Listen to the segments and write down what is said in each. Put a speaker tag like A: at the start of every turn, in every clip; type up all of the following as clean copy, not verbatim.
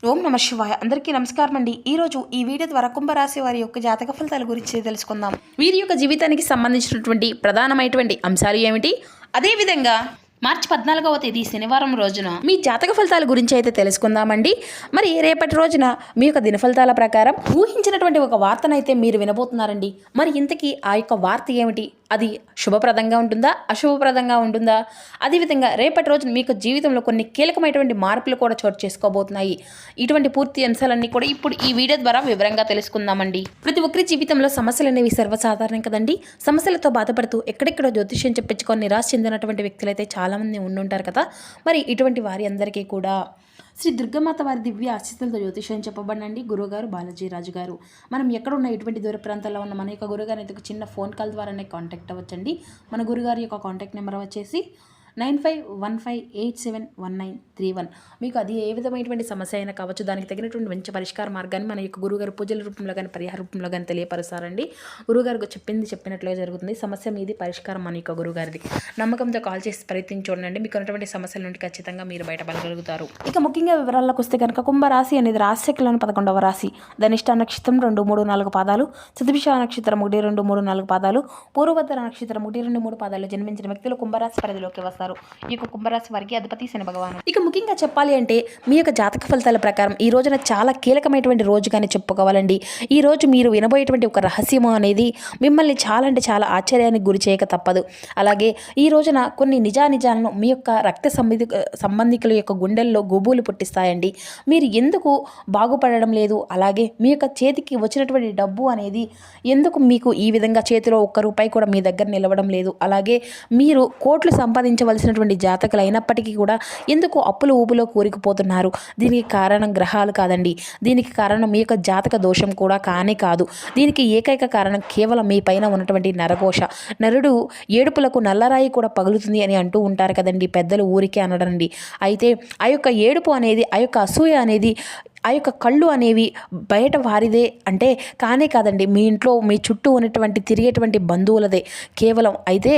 A: ఓం నమ శివాయ. అందరికీ నమస్కారం అండి. ఈరోజు ఈ వీడియో ద్వారా కుంభరాశి వారి యొక్క జాతక ఫలితాల గురించి తెలుసుకుందాం. వీరి యొక్క జీవితానికి సంబంధించినటువంటి ప్రధానమైనటువంటి అంశాలు ఏమిటి, అదేవిధంగా మార్చి 14వ తేదీ శనివారం రోజున మీ జాతక ఫలితాల గురించి అయితే తెలుసుకుందామండి. మరి రేపటి రోజున మీ యొక్క దిన ఫలితాల ప్రకారం ఊహించినటువంటి ఒక వార్తనైతే మీరు వినబోతున్నారండి. మరి ఇంతకీ ఆ యొక్క వార్త ఏమిటి, అది శుభప్రదంగా ఉంటుందా, అశుభప్రదంగా ఉంటుందా, అదేవిధంగా రేపటి రోజున మీకు జీవితంలో కొన్ని కీలకమైనటువంటి మార్పులు కూడా చోటు చేసుకోబోతున్నాయి. ఇటువంటి పూర్తి అంశాలన్నీ కూడా ఇప్పుడు ఈ వీడియో ద్వారా వివరంగా తెలుసుకుందామండి. ప్రతి ఒక్కరి జీవితంలో సమస్యలు అనేవి సర్వసాధారణం కదండి. సమస్యలతో బాధపడుతూ ఎక్కడెక్కడో జ్యోతిష్యం చెప్పించుకొని నిరాశ చెందినటువంటి వ్యక్తులైతే చాలామంది ఉండుంటారు కదా. మరి ఇటువంటి వారి అందరికీ కూడా శ్రీ దుర్గామాత వారి దివ్య ఆశీస్సులతో జ్యోతిష్యం చెప్పబడినండి గురువుగారు బాలాజీ రాజు గారు. మనం ఎక్కడున్న ఎటువంటి దూర ప్రాంతాల్లో ఉన్న మన యొక్క గురుగారిని అయితే ఒక చిన్న ఫోన్ కాల్ ద్వారానే కాంటాక్ట్ అవ్వచ్చండి. మన గురుగారి యొక్క కాంటాక్ట్ నెంబర్ వచ్చేసి 9515871931. మీకు అది ఏ విధమైనటువంటి సమస్య అయినా కావచ్చు, దానికి తగినటువంటి మంచి పరిష్కార మార్గాన్ని మన యొక్క గురుగారు పూజల రూపంలో కానీ పరిహార రూపంలో కానీ తెలియపరుస్తారండి. గురుగారు చెప్పినట్లుగా జరుగుతుంది. సమస్య మీది, పరిష్కారం మన యొక్క గురుగారిది. నమ్మకంతో కాల్ చేసి ప్రయత్నించి చూడండి. మీకు ఉన్నటువంటి సమస్యల నుండి ఖచ్చితంగా మీరు బయటపడగలుగుతారు. ఇక ముఖ్యంగా వివరాలకు వస్తే కనుక కుంభరాశి అనేది రాశిలోని 11వ రాశి. ధనిష్ట నక్షత్రం 2, 3, 4 పాదాలు, శతభిష నక్షత్రం 1, 2, 3, 4 పాదాలు, పూర్వభద్ర నక్షత్రం 1, 2, 3 పాదాలు జన్మించిన వ్యక్తులు కుంభరాశి పరిధిలోకి వస్తారు. ఈ యొక్క కుంభరాశి వారికి అధిపతి శని భగవాను. ఇక ముఖ్యంగా చెప్పాలి అంటే మీ యొక్క జాతక ఫలితాల ప్రకారం ఈ రోజున చాలా కీలకమైనటువంటి రోజుగానే చెప్పుకోవాలండి. ఈ రోజు మీరు వినబోయేటువంటి ఒక రహస్యము అనేది మిమ్మల్ని చాలా అంటే చాలా ఆశ్చర్యానికి గురి చేయక తప్పదు. అలాగే ఈ రోజున కొన్ని నిజాలను మీ యొక్క రక్త సంబంధికుల యొక్క గుండెల్లో గుబులు పుట్టిస్తాయండి. మీరు ఎందుకు బాగుపడడం లేదు, అలాగే మీ యొక్క చేతికి వచ్చినటువంటి డబ్బు అనేది ఎందుకు మీకు ఈ విధంగా చేతిలో ఒక్క రూపాయి కూడా మీ దగ్గర నిలవడం లేదు, అలాగే మీరు కోట్లు సంపాదించవలసినటువంటి జాతకులు అయినప్పటికీ కూడా ఎందుకు అప్పుల ఊపులో కూరుకుపోతున్నారు. దీనికి కారణం గ్రహాలు కాదండి. దీనికి కారణం మీ యొక్క జాతక దోషం కూడా కానే కాదు. దీనికి ఏకైక కారణం కేవలం మీ పైన ఉన్నటువంటి నరఘోష. నరుడు ఏడుపులకు నల్లరాయి కూడా పగులుతుంది అని అంటూ ఉంటారు కదండి పెద్దలు, ఊరికే అనడండి. అయితే ఆ యొక్క ఏడుపు అనేది, ఆ యొక్క అసూయ అనేది, ఆ యొక్క కళ్ళు అనేవి బయట వారిదే అంటే కానే కాదండి, మీ ఇంట్లో మీ చుట్టూ ఉన్నటువంటి తిరిగేటువంటి బంధువులదే కేవలం. అయితే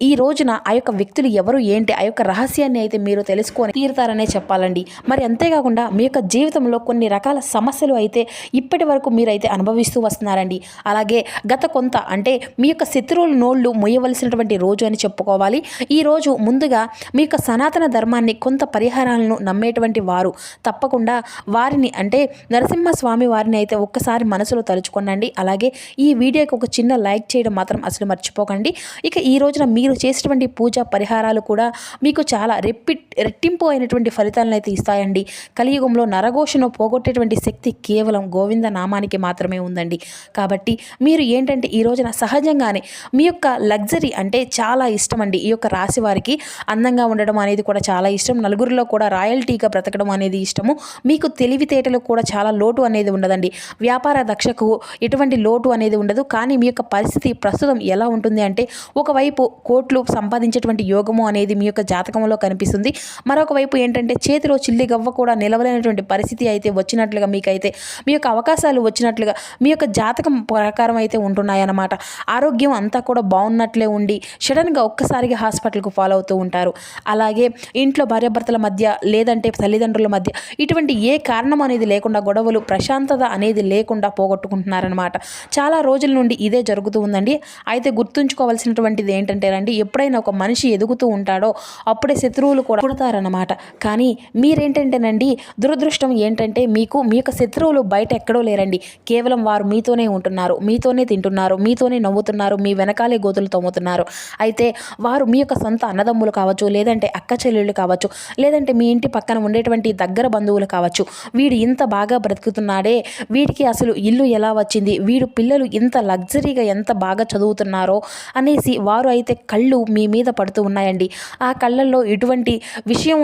A: ఈ రోజున ఆ యొక్క వ్యక్తులు ఎవరు ఏంటి, ఆ యొక్క రహస్యాన్ని అయితే మీరు తెలుసుకొని తీరుతారనే చెప్పాలండి. మరి అంతేకాకుండా మీ యొక్క జీవితంలో కొన్ని రకాల సమస్యలు అయితే ఇప్పటి వరకు మీరైతే అనుభవిస్తూ వస్తున్నారండి. అలాగే గత కొంత అంటే మీ యొక్క శత్రువుల నోళ్ళు మొయ్యవలసినటువంటి రోజు అని చెప్పుకోవాలి. ఈ రోజు ముందుగా మీ యొక్క సనాతన ధర్మాన్ని, కొంత పరిహారాలను నమ్మేటువంటి వారు తప్పకుండా వారిని అంటే నరసింహస్వామి వారిని అయితే ఒక్కసారి మనసులో తలుచుకోండి. అలాగే ఈ వీడియోకి ఒక చిన్న లైక్ చేయడం మాత్రం అసలు మర్చిపోకండి. ఇక ఈ రోజున మీరు చేసేటువంటి పూజా పరిహారాలు కూడా మీకు చాలా రెట్టింపు అయినటువంటి ఫలితాలను అయితే ఇస్తాయండి. కలియుగంలో నరఘోషను పోగొట్టేటువంటి శక్తి కేవలం గోవింద నామానికి మాత్రమే ఉందండి. కాబట్టి మీరు ఏంటంటే ఈ రోజున సహజంగానే మీ యొక్క లగ్జరీ అంటే చాలా ఇష్టం అండి. ఈ యొక్క రాశి వారికి అందంగా ఉండడం అనేది కూడా చాలా ఇష్టం. నలుగురిలో కూడా రాయల్టీగా బ్రతకడం అనేది ఇష్టము. మీకు తెలివితేటలు కూడా చాలా లోటు అనేది ఉండదండి. వ్యాపార దక్షకు ఎటువంటి లోటు అనేది ఉండదు. కానీ మీ యొక్క పరిస్థితి ప్రస్తుతం ఎలా ఉంటుంది అంటే, ఒకవైపు కోట్లు సంపాదించేటువంటి యోగము అనేది మీ యొక్క జాతకంలో కనిపిస్తుంది. మరొక వైపు ఏంటంటే చేతిలో చిల్లి గవ్వ కూడా నిలవలేనటువంటి పరిస్థితి అయితే వచ్చినట్లుగా మీకైతే మీ యొక్క అవకాశాలు వచ్చినట్లుగా మీ యొక్క జాతకం ప్రకారం అయితే ఉంటున్నాయన్నమాట. ఆరోగ్యం అంతా కూడా బాగున్నట్లే ఉండి సడన్గా ఒక్కసారిగా హాస్పిటల్కు ఫాలో అవుతూ ఉంటారు. అలాగే ఇంట్లో భార్యాభర్తల మధ్య లేదంటే తల్లిదండ్రుల మధ్య ఇటువంటి ఏ కారణం అనేది లేకుండా గొడవలు, ప్రశాంతత అనేది లేకుండా పోగొట్టుకుంటున్నారనమాట. చాలా రోజుల నుండి ఇదే జరుగుతూ ఉందండి. అయితే గుర్తుంచుకోవాల్సినటువంటిది ఏంటంటేనండి, ఎప్పుడైనా ఒక మనిషి ఎదుగుతూ ఉంటాడో అప్పుడే శత్రువులు కూడా పుడతారనమాట. కానీ మీరేంటంటేనండి, దురదృష్టం ఏంటంటే మీ యొక్క శత్రువులు బయట ఎక్కడో లేరండి. కేవలం వారు మీతోనే ఉంటున్నారు, మీతోనే తింటున్నారు, మీతోనే నవ్వుతున్నారు, మీ వెనకాలే గోతులు తవ్వుతున్నారు. అయితే వారు మీ యొక్క సొంత అన్నదమ్ములు కావచ్చు, లేదంటే అక్క చెల్లెళ్ళు కావచ్చు, లేదంటే మీ ఇంటి పక్కన ఉండేటువంటి దగ్గర బంధువులు కావచ్చు. వీడు ఇంత బాగా బ్రతుకుతున్నాడే, వీడికి అసలు ఇల్లు ఎలా వచ్చింది, వీడు పిల్లలు ఇంత లగ్జరీగా ఎంత బాగా చదువుతున్నారో అనేసి వారు అయితే కళ్ళు మీ మీద పడుతూ ఉన్నాయండి. ఆ కళ్ళల్లో ఎటువంటి విషయం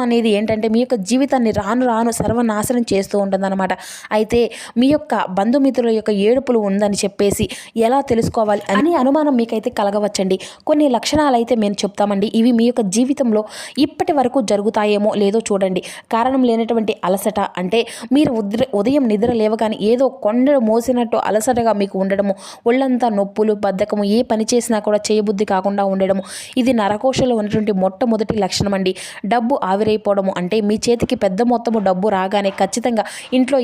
A: అనేది ఏంటంటే మీ యొక్క జీవితాన్ని రాను రాను సర్వనాశనం చేస్తూ ఉంటుందన్నమాట. అయితే మీ యొక్క బంధుమిత్రుల యొక్క ఏడుపులు ఉందని చెప్పేసి ఎలా తెలుసుకోవాలి అని అనుమానం మీకైతే కలగవచ్చండి. కొన్ని లక్షణాలు అయితే మేము చెప్తామండి. ఇవి మీ యొక్క జీవితంలో ఇప్పటి వరకు జరుగుతాయేమో లేదో చూడండి. కారణం లేనటువంటి అలసట, అంటే మీరు ఉదయం నిద్ర లేవగానే ఏదో కొండ మోసినట్టు అలసటగా మీకు ఉండడము, ఒళ్ళంతా నొప్పులు, బద్ధకము, ఏ పని చేసినా కూడా చేయబుద్ధి కాకుండా ఉండడము, ఇది నరకోశలో ఉన్నటువంటి మొట్టమొదటి లక్షణం అండి. డబ్బు ఆవిరైపోవడము, అంటే మీ చేతికి పెద్ద మొత్తము డబ్బు రాగానే ఖచ్చితంగా ఇంట్లో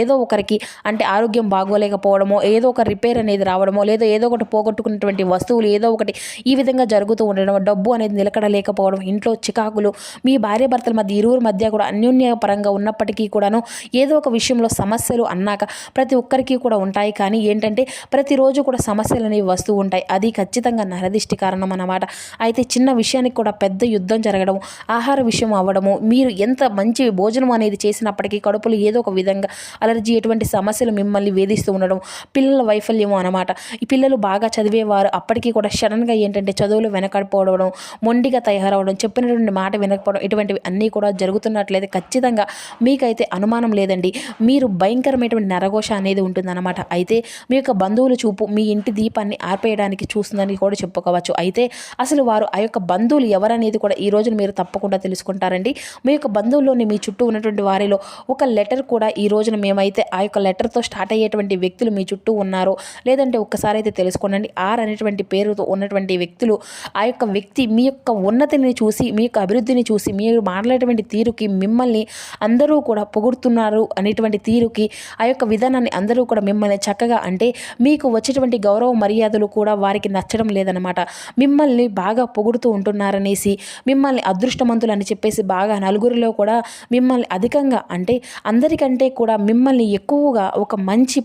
A: ఏదో ఒకరికి అంటే ఆరోగ్యం బాగోలేకపోవడమో, ఏదో ఒక రిపేర్ అనేది రావడమో, లేదా ఏదో ఒకటి పోగొట్టుకున్నటువంటి వస్తువులు ఏదో ఒకటి ఈ విధంగా జరుగుతూ ఉండడం, డబ్బు అనేది నిలకడలేకపోవడం, ఇంట్లో చికాకులు, మీ భార్యాభర్తల మధ్య ఇరువురి మధ్య కూడా అన్యోన్యపరంగా ఉన్నప్పటికీ కూడాను ఏదో ఒక విషయంలో సమస్యలు అన్నాక ప్రతి ఒక్కరికి కూడా ఉంటాయి. కానీ ఏంటంటే ప్రతిరోజు కూడా సమస్యలు అనేవి వస్తూ ఉంటాయి. అది ఖచ్చితంగా నరదిష్టి కారణం అన్నమాట. అయితే చిన్న విషయానికి కూడా పెద్ద యుద్ధం జరగడం, ఆహార విషయం అవ్వడము, మీరు ఎంత మంచి భోజనం అనేది చేసినప్పటికీ కడుపులో ఏదో ఒక విధంగా అలర్జీ, ఎటువంటి సమస్యలు మిమ్మల్ని వేధిస్తూ ఉండడం, పిల్లల వైఫల్యము అన్నమాట. ఈ పిల్లలు బాగా చదివేవారు అప్పటికీ కూడా సడన్గా ఏంటంటే చదువులు వెనకడిపోవడం, మొండిగా తయారవడం, చెప్పినటువంటి మాట వినకపోవడం, ఇటువంటివి అన్నీ కూడా జరుగుతున్నట్లయితే ఖచ్చితంగా మీకైతే అనుమానం లేదండి, మీరు భయంకరమైనటువంటి నరఘోష అనేది ఉంటుందన్నమాట. అయితే మీ యొక్క బంధువుల చూపు మీ ఇంటి దీపాన్ని ఆర్పేయడానికి చూస్తుందని కూడా చెప్పుకోవచ్చు. అయితే అసలు వారు ఆ యొక్క బంధువులు ఎవరనేది కూడా ఈ రోజున మీరు తప్పకుండా తెలుసుకుంటారండి. మీ యొక్క బంధువుల్లోని మీ చుట్టూ ఉన్నటువంటి వారిలో ఒక లెటర్ కూడా ఈ రోజున మేమైతే ఆ యొక్క లెటర్తో స్టార్ట్ అయ్యేటువంటి వ్యక్తులు మీ చుట్టూ ఉన్నారో లేదంటే ఒక్కసారి అయితే తెలుసుకోండి. ఆర్ అనేటువంటి పేరుతో ఉన్నటువంటి వ్యక్తులు, ఆ యొక్క వ్యక్తి మీ యొక్క ఉన్నతిని చూసి, మీ యొక్క అభివృద్ధిని చూసి, మీరు మాట్లాడేటువంటి తీరుకి మిమ్మల్ని అందరూ కూడా పొగుడుతున్నారు అనేటువంటి తీరుకి, ఆ యొక్క విధానాన్ని అందరూ కూడా మిమ్మల్ని చక్కగా, అంటే మీకు వచ్చేటువంటి గౌరవ మర్యాదలు కూడా వారికి నచ్చడం లేదనమాట. మిమ్మల్ని బాగా పొగుడుతూ ఉంటున్నారనేసి, మిమ్మల్ని అదృష్టవంతులు అని చెప్పేసి బాగా నలుగురిలో కూడా మిమ్మల్ని అధికంగా, అంటే అందరికంటే కూడా మిమ్మల్ని ఎక్కువగా ఒక మంచి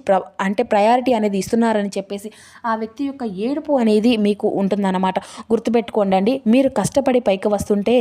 A: అంటే ప్రయారిటీ అనేది ఇస్తున్నారని చెప్పేసి ఆ వ్యక్తి యొక్క ఏడుపు అనేది మీకు ఉంటుందన్నమాట. గుర్తుపెట్టుకోండి, మీరు కష్టపడి పైకి వస్తుంటే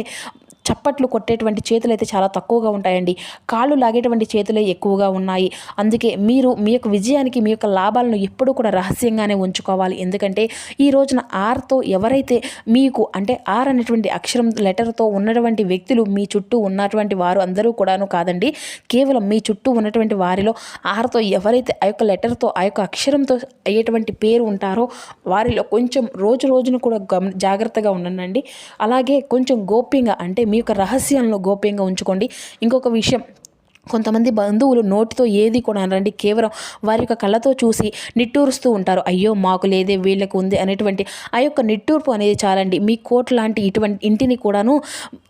A: చప్పట్లు కొట్టేటువంటి చేతులు అయితే చాలా తక్కువగా ఉంటాయండి. కాళ్ళు లాగేటువంటి చేతులే ఎక్కువగా ఉన్నాయి. అందుకే మీరు మీ యొక్క విజయానికి, మీ యొక్క లాభాలను ఎప్పుడూ కూడా రహస్యంగానే ఉంచుకోవాలి. ఎందుకంటే ఈ రోజున ఆర్తో ఎవరైతే మీకు, అంటే ఆర్ అనేటువంటి అక్షరం లెటర్తో ఉన్నటువంటి వ్యక్తులు మీ చుట్టూ ఉన్నటువంటి వారు అందరూ కూడాను కాదండి, కేవలం మీ చుట్టూ ఉన్నటువంటి వారిలో ఆర్తో ఎవరైతే ఆ యొక్క లెటర్తో, ఆ యొక్క అక్షరంతో అయ్యేటువంటి పేరు ఉంటారో వారిలో కొంచెం రోజు రోజును కూడా జాగ్రత్తగా ఉండండి. అలాగే కొంచెం గోప్యంగా, అంటే మీ యొక్క రహస్యాలను గోప్యంగా ఉంచుకోండి. ఇంకొక విషయం, కొంతమంది బంధువులు నోటితో ఏది కూడా అనరండి, కేవలం వారి యొక్క కళ్ళతో చూసి నిట్టూరుస్తూ ఉంటారు. అయ్యో మాకు లేదే వీళ్ళకు ఉంది అనేటువంటి ఆ యొక్క నిట్టూర్పు అనేది చాలండి మీ కోట్ లాంటి ఇటువంటి ఇంటిని కూడాను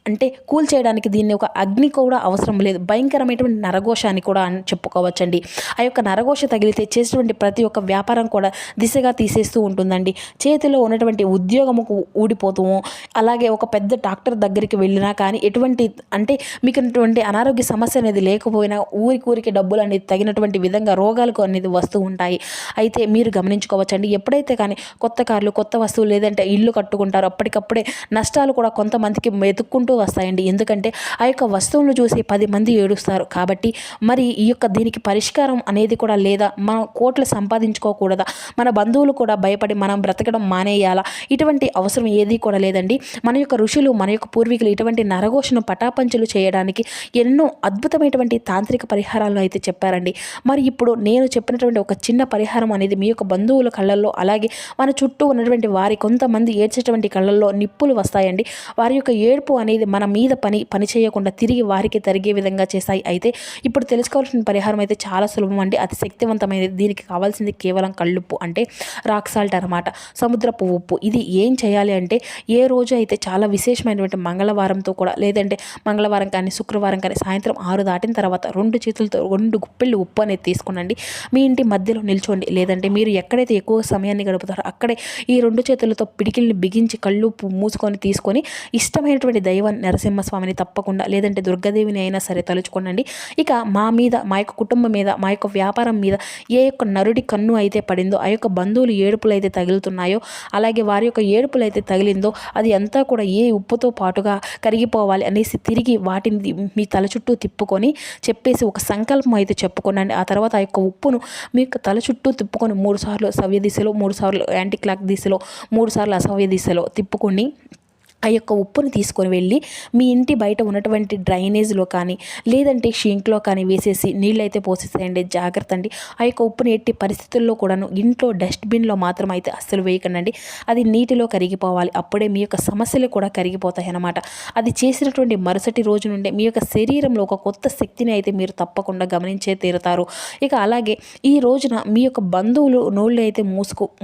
A: అంటే కూల్చేయడానికి దీన్ని ఒక అగ్ని కూడా అవసరం లేదు. భయంకరమైనటువంటి నరఘోషాన్ని కూడా అని చెప్పుకోవచ్చండి. ఆ యొక్క నరఘోష తగిలితే చేసేటువంటి ప్రతి ఒక్క వ్యాపారం కూడా దిశగా తీసేస్తూ ఉంటుందండి. చేతిలో ఉన్నటువంటి ఉద్యోగముకు ఊడిపోతాము. అలాగే ఒక పెద్ద డాక్టర్ దగ్గరికి వెళ్ళినా కానీ ఎటువంటి, అంటే మీకు అనారోగ్య సమస్య అనేది లేకపోయినా ఊరికి డబ్బులు అనేది తగినటువంటి విధంగా రోగాలకు అనేది వస్తూ ఉంటాయి. అయితే మీరు గమనించుకోవచ్చండి, ఎప్పుడైతే కానీ కొత్త కార్లు, కొత్త వస్తువులు, లేదంటే ఇల్లు కట్టుకుంటారో అప్పటికప్పుడే నష్టాలు కూడా కొంతమందికి వెతుక్కుంటూ వస్తాయండి. ఎందుకంటే ఆ యొక్క వస్తువులను చూసి 10 మంది ఏడుస్తారు. కాబట్టి మరి ఈ యొక్క దీనికి పరిష్కారం అనేది కూడా లేదా, మనం కోట్లు సంపాదించుకోకూడదా, మన బంధువులు కూడా భయపడి మనం బ్రతకడం మానేయాలా, ఇటువంటి అవసరం ఏది కూడా లేదండి. మన యొక్క ఋషులు, మన యొక్క పూర్వీకులు ఇటువంటి నరఘోషను పటాపంచులు చేయడానికి ఎన్నో అద్భుతమైనటువంటి తాంత్రిక పరిహారాలు అయితే చెప్పారండి. మరి ఇప్పుడు నేను చెప్పినటువంటి ఒక చిన్న పరిహారం అనేది మీ యొక్క బంధువుల కళ్ళల్లో, అలాగే మన చుట్టూ ఉన్నటువంటి వారి కొంతమంది ఏడ్చేటువంటి కళ్ళల్లో నిప్పులు వస్తాయండి. వారి యొక్క ఏడుపు అనేది మన మీద పని చేయకుండా తిరిగి వారికి తరిగే విధంగా చేస్తాయి. అయితే ఇప్పుడు తెలుసుకోవాల్సిన పరిహారం అయితే చాలా సులభం అండి, అతి శక్తివంతమైనది. దీనికి కావాల్సింది కేవలం కళ్ళుప్పు, అంటే రాక్ సాల్ట్ అనమాట, సముద్రపు ఉప్పు. ఇది ఏం చేయాలి అంటే, ఏ రోజు అయితే చాలా విశేషమైనటువంటి మంగళవారంతో కూడా, లేదంటే మంగళవారం కానీ శుక్రవారం కానీ సాయంత్రం 6 దాటిన తర్వాత 2 చేతులతో 2 గుప్పెళ్ళు ఉప్పు అనేది తీసుకునండి. మీ ఇంటి మధ్యలో నిల్చోండి, లేదంటే మీరు ఎక్కడైతే ఎక్కువ సమయాన్ని గడుపుతారో అక్కడే ఈ 2 చేతులతో పిడికిల్ని బిగించి కళ్ళుప్పు మూసుకొని తీసుకొని ఇష్టమైనటువంటి దైవ నరసింహస్వామిని తప్పకుండా, లేదంటే దుర్గాదేవిని అయినా సరే తలుచుకోనండి. ఇక మా మీద, మా యొక్క కుటుంబం మీద, మా యొక్క వ్యాపారం మీద ఏ యొక్క నరుడి కన్ను అయితే పడిందో, ఆ యొక్క బంధువులు ఏడుపులు అయితే తగులుతున్నాయో, అలాగే వారి యొక్క ఏడుపులు అయితే తగిలిందో అది అంతా కూడా ఏ ఉప్పుతో పాటుగా కరిగిపోవాలి అనేసి తిరిగి వాటిని మీ తల చుట్టూ తిప్పుకొని చెప్పేసి ఒక సంకల్పం అయితే చెప్పుకోనండి. ఆ తర్వాత ఆ యొక్క ఉప్పును మీ యొక్క తల చుట్టూ తిప్పుకొని 3 సార్లు సవ్య దిశలో, 3 సార్లు యాంటీ క్లాక్ దిశలో, 3 సార్లు అసవ్య దిశలో తిప్పుకొని ఆ యొక్క ఉప్పుని తీసుకొని వెళ్ళి మీ ఇంటి బయట ఉన్నటువంటి డ్రైనేజ్లో కానీ లేదంటే షింక్లో కానీ వేసేసి నీళ్ళైతే పోసేసేయండి. జాగ్రత్త అండి. ఆ యొక్క ఉప్పుని ఎట్టి పరిస్థితుల్లో కూడాను ఇంట్లో డస్ట్బిన్లో మాత్రం అయితే అస్సలు వేయకండి. అది నీటిలో కరిగిపోవాలి. అప్పుడే మీ యొక్క సమస్యలు కూడా కరిగిపోతాయి అన్నమాట. అది చేసినటువంటి మరుసటి రోజు నుండే మీ యొక్క శరీరంలో ఒక కొత్త శక్తిని అయితే మీరు తప్పకుండా గమనించే తీరుతారు. ఇక అలాగే ఈ రోజున మీ యొక్క బంధువులు నోళ్ళు అయితే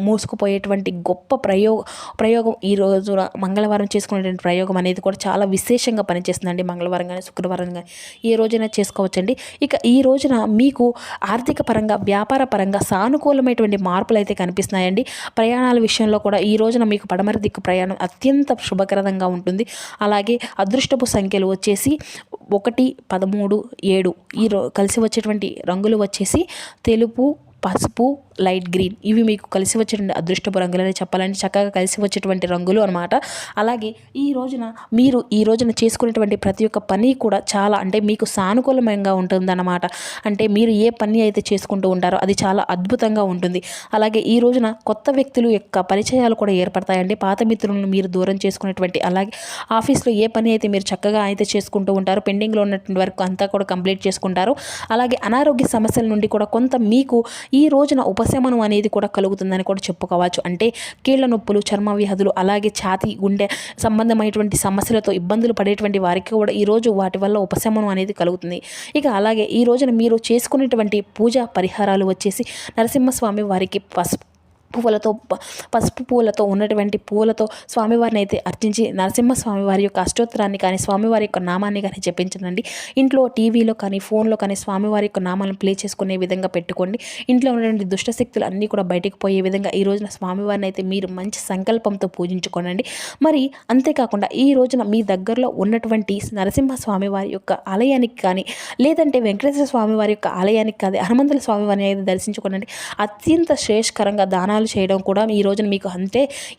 A: మూసుకుపోయేటువంటి గొప్ప ప్రయోగం ఈ రోజున మంగళవారం చేసుకునేటువంటి ప్రయోగం అనేది కూడా చాలా విశేషంగా పనిచేస్తుందండి. మంగళవారం కానీ శుక్రవారం కానీ ఏ రోజైనా చేసుకోవచ్చండి. ఇక ఈ రోజున మీకు ఆర్థిక పరంగా వ్యాపార పరంగా సానుకూలమైనటువంటి మార్పులు అయితే కనిపిస్తున్నాయండి. ప్రయాణాల విషయంలో కూడా ఈ రోజున మీకు పడమర దిక్కు ప్రయాణం అత్యంత శుభకరంగా ఉంటుంది. అలాగే అదృష్టపు సంఖ్యలు వచ్చేసి 1, 13, 7 కలిసి వచ్చేటువంటి రంగులు వచ్చేసి తెలుపు, పసుపు, లైట్ గ్రీన్. ఇవి మీకు కలిసి వచ్చేటువంటి అదృష్టపు రంగులని చెప్పాలంటే చక్కగా కలిసి వచ్చేటువంటి రంగులు అనమాట. అలాగే మీరు ఈ రోజున చేసుకునేటువంటి ప్రతి ఒక్క పని కూడా చాలా అంటే మీకు సానుకూలంగా ఉంటుందన్నమాట. అంటే మీరు ఏ పని అయితే చేసుకుంటూ ఉంటారో అది చాలా అద్భుతంగా ఉంటుంది. అలాగే ఈ రోజున కొత్త వ్యక్తులు యొక్క పరిచయాలు కూడా ఏర్పడతాయండి. పాత మిత్రులను మీరు దూరం చేసుకునేటువంటి, అలాగే ఆఫీస్లో ఏ పని అయితే మీరు చక్కగా అయితే చేసుకుంటూ ఉంటారో పెండింగ్లో ఉన్నటువంటి వరకు అంతా కూడా కంప్లీట్ చేసుకుంటారు. అలాగే అనారోగ్య సమస్యల నుండి కూడా కొంత మీకు ఈ రోజున ఉపశమనం అనేది కూడా కలుగుతుందని కూడా చెప్పుకోవచ్చు. అంటే కీళ్ళ నొప్పులు, చర్మ వ్యాధులు, అలాగే ఛాతీ, గుండె సంబంధమైనటువంటి సమస్యలతో ఇబ్బందులు పడేటువంటి వారికి కూడా ఈరోజు వాటి వల్ల ఉపశమనం అనేది కలుగుతుంది. ఇక అలాగే ఈ రోజున మీరు చేసుకునేటువంటి పూజా పరిహారాలు వచ్చేసి నరసింహస్వామి వారికి పసుపు పూలతో ఉన్నటువంటి పూలతో స్వామివారిని అయితే అర్చించి నరసింహస్వామి వారి యొక్క అష్టోత్తరాన్ని కానీ స్వామివారి యొక్క నామాన్ని కానీ జపించండి. ఇంట్లో టీవీలో కానీ ఫోన్లో కానీ స్వామివారి యొక్క నామాలను ప్లే చేసుకునే విధంగా పెట్టుకోండి. ఇంట్లో ఉన్నటువంటి దుష్టశక్తులు అన్నీ కూడా బయటకు పోయే విధంగా ఈ రోజున స్వామివారిని అయితే మీరు మంచి సంకల్పంతో పూజించుకోనండి. మరి అంతేకాకుండా ఈ రోజున మీ దగ్గరలో ఉన్నటువంటి నరసింహస్వామి వారి యొక్క ఆలయానికి కానీ లేదంటే వెంకటేశ్వర స్వామి వారి యొక్క ఆలయానికి కానీ హనుమంతుల స్వామి వారిని అయితే దర్శించుకోనండి. అత్యంత శ్రేష్కరంగా దానాలు చేయడం కూడా ఈ రోజున మీకు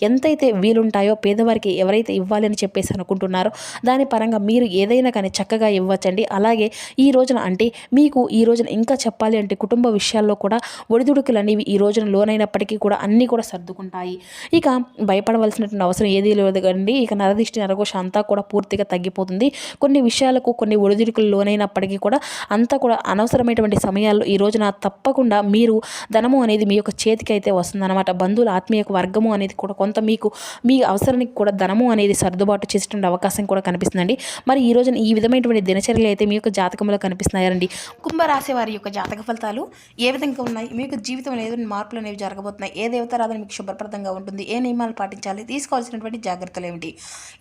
A: ఎంతైతే వీలుంటాయో పేదవారికి ఎవరైతే ఇవ్వాలని చెప్పేసి అనుకుంటున్నారో దాని పరంగా మీరు ఏదైనా కానీ చక్కగా ఇవ్వచ్చండి. అలాగే ఈ రోజున అంటే మీకు ఈ రోజున ఇంకా చెప్పాలి అంటే కుటుంబ విషయాల్లో కూడా ఒడిదుడుకులు అనేవి ఈ రోజున లోనైనప్పటికీ కూడా అన్నీ కూడా సర్దుకుంటాయి. ఇక భయపడవలసినటువంటి అవసరం ఏదీ లేదు కండి. ఇక నరదిష్టి నరఘోష అంతా కూడా పూర్తిగా తగ్గిపోతుంది. కొన్ని విషయాలకు కొన్ని ఒడిదుడుకులు లోనైనప్పటికీ కూడా అంతా కూడా అనవసరమైనటువంటి సమయాల్లో ఈ రోజున తప్పకుండా మీరు ధనము అనేది మీ యొక్క చేతికి అయితే వస్తుందన్నమాట. బంధువుల ఆత్మీయ వర్గము అనేది కూడా కొంత మీకు మీ అవసరానికి కూడా ధనము అనేది సర్దుబాటు చేసేటువంటి అవకాశం కూడా కనిపిస్తుందండి. మరి ఈ రోజున ఈ విధమైనటువంటి దినచర్యలు అయితే మీ యొక్క జాతకంలో కనిపిస్తున్నాయండి. కుంభరాశి వారి యొక్క జాతక ఫలితాలు ఏ విధంగా ఉన్నాయి, మీ యొక్క జీవితంలో ఏదైనా మార్పులు అనేవి జరగబోతున్నాయి, ఏ దేవతారాధన మీకు శుభ్రప్రదంగా ఉంటుంది, ఏ నియమాలు పాటించాలి, తీసుకోవాల్సినటువంటి జాగ్రత్తలు ఏమిటి,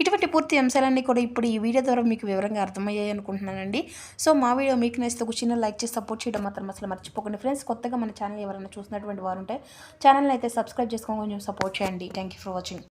A: ఇటువంటి పూర్తి అంశాలన్నీ కూడా ఇప్పుడు ఈ వీడియో ద్వారా మీకు వివరంగా అర్థమయ్యాయి అనుకుంటున్నానండి. సో మా వీడియో మీకు నచ్చితే ఒక చిన్న లైక్ చేసి సపోర్ట్ చేయడం మాత్రం అసలు మర్చిపోకండి ఫ్రెండ్స్. కొత్తగా మన ఛానల్ ఎవరైనా చూసినటువంటి వారు ఉంటే ఛానల్ని అయితే సబ్స్క్రైబ్ చేసుకొని కొంచెం సపోర్ట్ చేయండి. Thank you for watching.